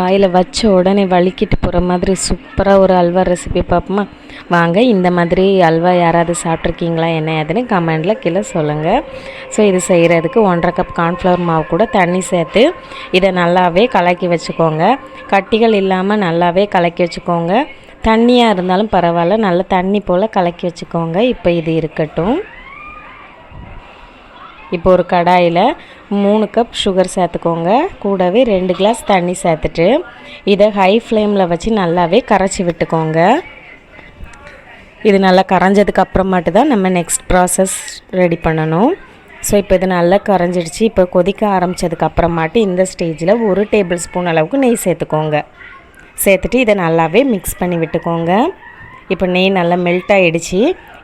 வாயில் வச்ச உடனே வலிக்கிட்டு போகிற மாதிரி சூப்பராக ஒரு அல்வா ரெசிபி பார்ப்போமா? வாங்க, இந்த மாதிரி அல்வா யாராவது சாப்பிட்ருக்கீங்களா என்ன ஏதுன்னு கமெண்டில் கீழே சொல்லுங்கள். ஸோ இது செய்கிறதுக்கு 1.5 கப் கார்ன்ஃப்ளவர் மாவு கூட தண்ணி சேர்த்து இதை நல்லாவே கலக்கி வச்சுக்கோங்க. கட்டிகள் இல்லாமல் நல்லாவே கலக்கி வச்சுக்கோங்க. தண்ணியாக இருந்தாலும் பரவாயில்ல, நல்லா தண்ணி போல் கலக்கி வச்சுக்கோங்க. இப்போ இது இருக்கட்டும். இப்போ ஒரு கடாயில் 3 கப் சுகர் சேர்த்துக்கோங்க. கூடவே 2 கிளாஸ் தண்ணி சேர்த்துட்டு இதை ஹை ஃப்ளேமில் வச்சு நல்லாவே கரைச்சி விட்டுக்கோங்க. இது நல்லா கரைஞ்சதுக்கு அப்புறமாட்டு தான் நம்ம நெக்ஸ்ட் ப்ராசஸ் ரெடி பண்ணணும். ஸோ இப்போ இது நல்லா கரைஞ்சிடுச்சு. இப்போ கொதிக்க ஆரம்பித்ததுக்கு அப்புறமாட்டு இந்த ஸ்டேஜில் 1 டேபிள் ஸ்பூன் அளவுக்கு நெய் சேர்த்துக்கோங்க. சேர்த்துட்டு இதை நல்லாவே மிக்ஸ் பண்ணி விட்டுக்கோங்க. இப்போ நெய் நல்லா மெல்ட் ஆகிடுச்சு.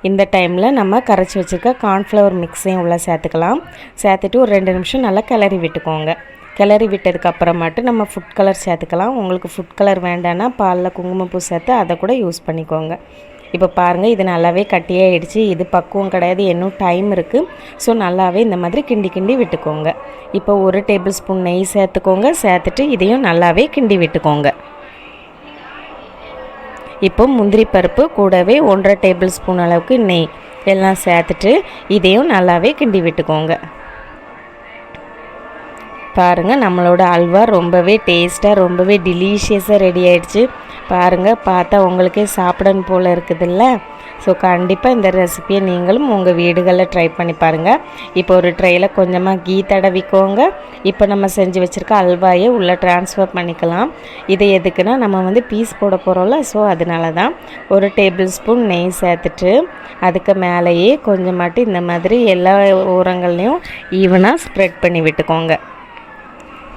இந்த டைமில் நம்ம கரைச்சி வச்சுருக்க கார்ன்ஃப்ளவர் மிக்ஸையும் உள்ளே சேர்த்துக்கலாம். சேர்த்துட்டு ஒரு 2 நிமிஷம் நல்லா கிளறி விட்டுக்கோங்க. கிளறி விட்டதுக்கு அப்புறமாட்டு நம்ம ஃபுட் கலர் சேர்த்துக்கலாம். உங்களுக்கு ஃபுட் கலர் வேண்டான்னா பாலில் குங்குமப்பூ சேர்த்து அதை கூட யூஸ் பண்ணிக்கோங்க. இப்போ பாருங்கள், இது நல்லாவே கட்டியாகிடுச்சு. இது பக்குவம் கிடையாது, இன்னும் டைம் இருக்குது. ஸோ நல்லாவே இந்த மாதிரி கிண்டி கிண்டி விட்டுக்கோங்க. இப்போ 1 டேபிள் ஸ்பூன் நெய் சேர்த்துக்கோங்க. சேர்த்துட்டு இதையும் நல்லாவே கிண்டி விட்டுக்கோங்க. இப்போ முந்திரி பருப்பு கூடவே 1.5 டேபிள் ஸ்பூன் அளவுக்கு நெய் எல்லாம் சேர்த்துட்டு இதையும் நல்லாவே கிண்டி விட்டுக்கோங்க. பாருங்கள், நம்மளோட அல்வா ரொம்பவே டேஸ்ட்டாக ரொம்பவே டெலிஷியஸாக ரெடி ஆகிடுச்சு. பாருங்கள், பார்த்தா உங்களுக்கே சாப்பிடணும் போல் இருக்குதுல்ல. ஸோ கண்டிப்பாக இந்த ரெசிபியை நீங்களும் உங்கள் வீடுகளில் ட்ரை பண்ணி பாருங்கள். இப்போ ஒரு ட்ரையில் கொஞ்சமாக கீ தடவிக்கோங்க. இப்போ நம்ம செஞ்சு வச்சுருக்க அல்வாயை உள்ளே ட்ரான்ஸ்ஃபர் பண்ணிக்கலாம். இது எதுக்குன்னா நம்ம பீஸ் போட போகிறோம்ல, ஸோ அதனால தான். 1 டேபிள் ஸ்பூன் நெய் சேர்த்துட்டு அதுக்கு மேலேயே கொஞ்சமாட்டு இந்த மாதிரி எல்லா ஓரங்கள்லையும் ஈவனாக ஸ்ப்ரெட் பண்ணி விட்டுக்கோங்க.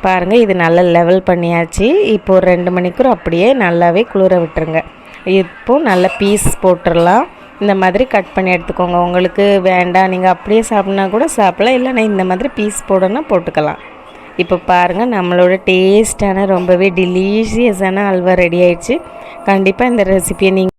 பாருங்கள், இது நல்லா லெவல் பண்ணியாச்சு. இப்போது 2 மணிக்கூர் அப்படியே நல்லாவே குளிர விட்டுருங்க. இப்போது நல்ல பீஸ் போட்டுடலாம். இந்த மாதிரி கட் பண்ணி எடுத்துக்கோங்க. உங்களுக்கு வேண்டாம், நீங்கள் அப்படியே சாப்பிட்னா கூட சாப்பிடலாம், இல்லைன்னா இந்த மாதிரி பீஸ் போடணும்னா போட்டுக்கலாம். இப்போ பாருங்கள், நம்மளோட டேஸ்டான ரொம்பவே டெலிஷியஸான அல்வா ரெடி ஆயிடுச்சு. கண்டிப்பாக இந்த ரெசிபியை நீங்கள்